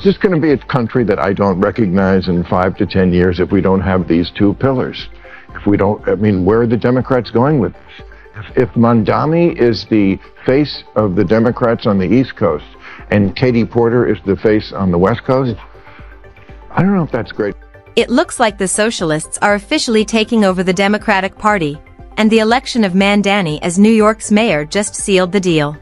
this going to be a country that I don't recognize in 5 to 10 years if we don't have these two pillars? If we don't, I mean, where are the Democrats going with this? If Mamdani is the face of the Democrats on the East Coast and Katie Porter is the face on the West Coast, I don't know if that's great. It looks like the socialists are officially taking over the Democratic Party, and the election of Mamdani as New York's mayor just sealed the deal.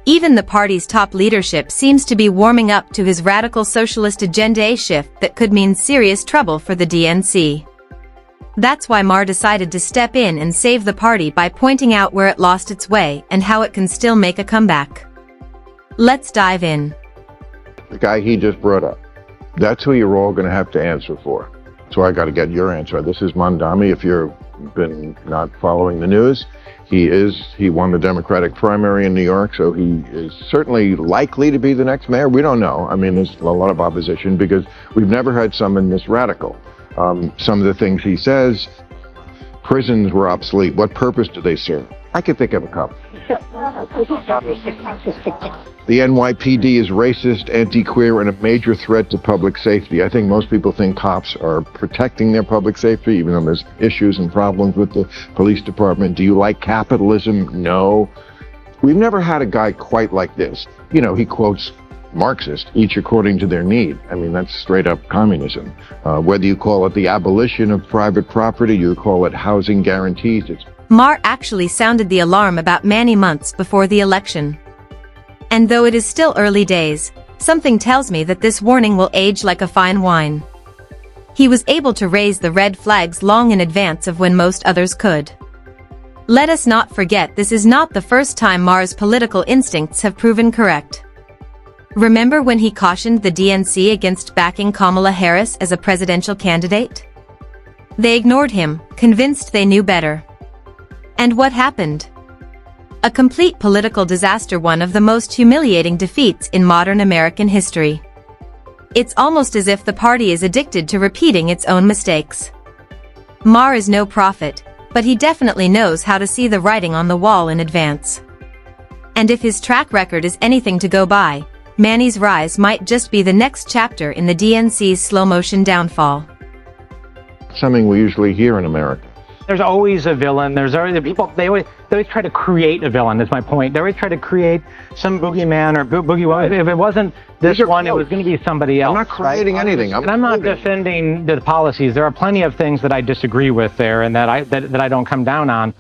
Even the party's top leadership seems to be warming up to his radical socialist agenda shift that could mean serious trouble for the DNC. That's why Maher decided to step in and save the party by pointing out where it lost its way and how it can still make a comeback. Let's dive in. The guy he just brought up, that's who you're all going to have to answer for. So I got to get your answer. This is Mamdani. If you've been not following the news, he won the Democratic primary in New York, so he is certainly likely to be the next mayor. We don't know. I mean, there's a lot of opposition because we've never had someone this radical. Some of the things he says, prisons were obsolete. What purpose do they serve? I could think of a couple. The NYPD is racist, anti-queer, and a major threat to public safety. I think most people think cops are protecting their public safety, even though there's issues and problems with the police department. Do you like capitalism? No. We've never had a guy quite like this. You know, he quotes Marxist, each according to their need. I mean, that's straight up communism. Whether you call it the abolition of private property, you call it housing guarantees, it's... Maher actually sounded the alarm about many months before the election. And though it is still early days, something tells me that this warning will age like a fine wine. He was able to raise the red flags long in advance of when most others could. Let us not forget this is not the first time Maher's political instincts have proven correct. Remember when he cautioned the DNC against backing Kamala Harris as a presidential candidate? They ignored him, convinced they knew better. And what happened? A complete political disaster, one of the most humiliating defeats in modern American history. It's almost as if the party is addicted to repeating its own mistakes. Maher is no prophet, but he definitely knows how to see the writing on the wall in advance. And if his track record is anything to go by, Manny's rise might just be the next chapter in the DNC's slow-motion downfall. Something we usually hear in America. There's always a villain. There's always people. They always try to create a villain. That's my point. They always try to create some boogeyman or boogie. If it wasn't this one, it was going to be somebody else. I'm not creating anything. I'm not defending the policies. There are plenty of things that I disagree with there, and that I don't come down on.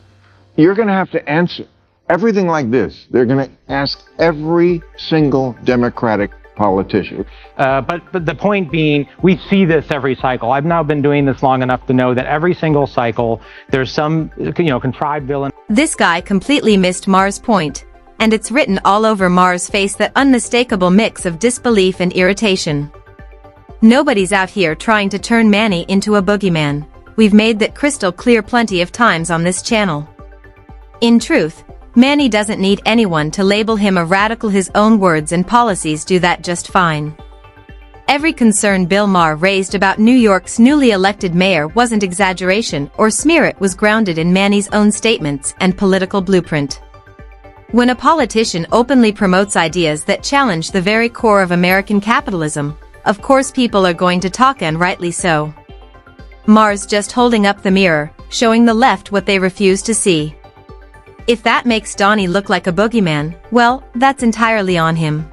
You're going to have to answer everything like this. They're going to ask every single Democratic politician. But the point being, we see this every cycle. I've now been doing this long enough to know that every single cycle, there's some, contrived villain. This guy completely missed Maher's point, and it's written all over Maher's face, that unmistakable mix of disbelief and irritation. Nobody's out here trying to turn Manny into a boogeyman. We've made that crystal clear plenty of times on this channel. In truth, Manny doesn't need anyone to label him a radical. His own words and policies do that just fine. Every concern Bill Maher raised about New York's newly elected mayor wasn't exaggeration or smear. It was grounded in Manny's own statements and political blueprint. When a politician openly promotes ideas that challenge the very core of American capitalism, of course people are going to talk, and rightly so. Maher's just holding up the mirror, showing the left what they refuse to see. If that makes Donnie look like a boogeyman, well, that's entirely on him.